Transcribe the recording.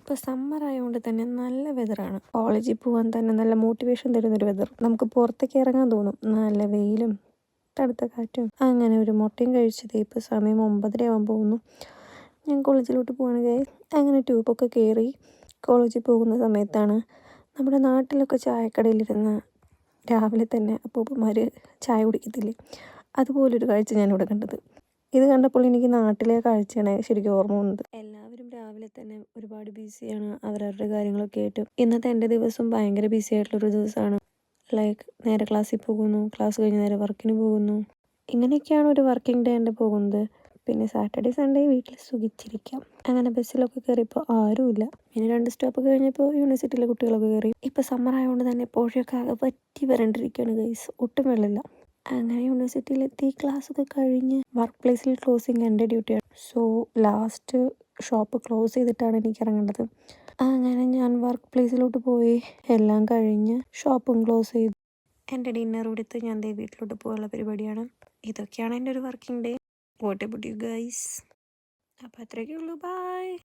ഇപ്പോൾ സമ്മർ ആയതുകൊണ്ട് തന്നെ നല്ല വെതറാണ്. കോളേജിൽ പോകാൻ തന്നെ നല്ല മോട്ടിവേഷൻ തരുന്നൊരു വെതർ. നമുക്ക് പുറത്തേക്ക് ഇറങ്ങാൻ തോന്നും. നല്ല വെയിലും തണുത്ത കാറ്റും. അങ്ങനെ ഒരു മുട്ടയും കഴിച്ചത് ഇപ്പോൾ സമയം 9:30 ആവാൻ പോകുന്നു. ഞാൻ കോളേജിലോട്ട് പോവാണ് ഗൈസ്. അങ്ങനെ ട്യൂബൊക്കെ കയറി കോളേജിൽ പോകുന്ന സമയത്താണ് നമ്മുടെ നാട്ടിലൊക്കെ ചായക്കടയിലിരുന്ന് രാവിലെ തന്നെ അപ്പൂപ്പന്മാർ ചായ കുടിക്കത്തില്ലേ, അതുപോലൊരു കാഴ്ച ഞാനിവിടെ കണ്ടത്. ഇത് കണ്ടപ്പോൾ എനിക്ക് നാട്ടിലെ കാഴ്ചയാണ് ശരിക്കും ഓർമ്മ വന്നത്. എല്ലാവരും രാവിലെ തന്നെ ഒരുപാട് ബിസിയാണ് അവരവരുടെ കാര്യങ്ങളൊക്കെ ആയിട്ട്. ഇന്നത്തെ എൻ്റെ ദിവസം ഭയങ്കര ബിസി ആയിട്ടുള്ളൊരു ദിവസമാണ്. ലൈക്ക് നേരെ ക്ലാസ്സിൽ പോകുന്നു, ക്ലാസ് കഴിഞ്ഞ് നേരെ വർക്കിന് പോകുന്നു. ഇങ്ങനെയൊക്കെയാണ് ഒരു വർക്കിംഗ് ഡേ എൻ്റെ പോകുന്നത്. പിന്നെ സാറ്റർഡേ സൺഡേ വീട്ടിൽ സുഖിച്ചിരിക്കാം. അങ്ങനെ ബസ്സിലൊക്കെ കയറിയപ്പോൾ ആരുമില്ല. പിന്നെ 2 സ്റ്റോപ്പ് കഴിഞ്ഞപ്പോൾ യൂണിവേഴ്സിറ്റിയിലെ കുട്ടികളൊക്കെ കയറി. ഇപ്പോൾ സമ്മർ ആയതുകൊണ്ട് തന്നെ പുഴയൊക്കെ ആകെ വറ്റി വരണ്ടിരിക്കുകയാണ് ഗൈസ്. ഒട്ടും വെള്ളമില്ല. അങ്ങനെ യൂണിവേഴ്സിറ്റിയിലെത്തി ക്ലാസ്സൊക്കെ കഴിഞ്ഞ് വർക്ക് പ്ലേസിൽ ക്ലോസിങ് എൻ്റെ ഡ്യൂട്ടിയാണ്. സോ ലാസ്റ്റ് ഷോപ്പ് ക്ലോസ് ചെയ്തിട്ടാണ് എനിക്ക് ഇറങ്ങേണ്ടത്. അങ്ങനെ ഞാൻ വർക്ക് പ്ലേസിലോട്ട് പോയി എല്ലാം കഴിഞ്ഞ് ഷോപ്പും ക്ലോസ് ചെയ്തു. എൻ്റെ ഡിന്നർ കൊടുത്ത് ഞാൻ ദേ വീട്ടിലോട്ട് പോകാനുള്ള പരിപാടിയാണ്. ഇതൊക്കെയാണ് എൻ്റെ ഒരു working day. What about you guys? അപ്പോൾ അത്രയൊക്കെ ഉള്ളൂ. ബൈ.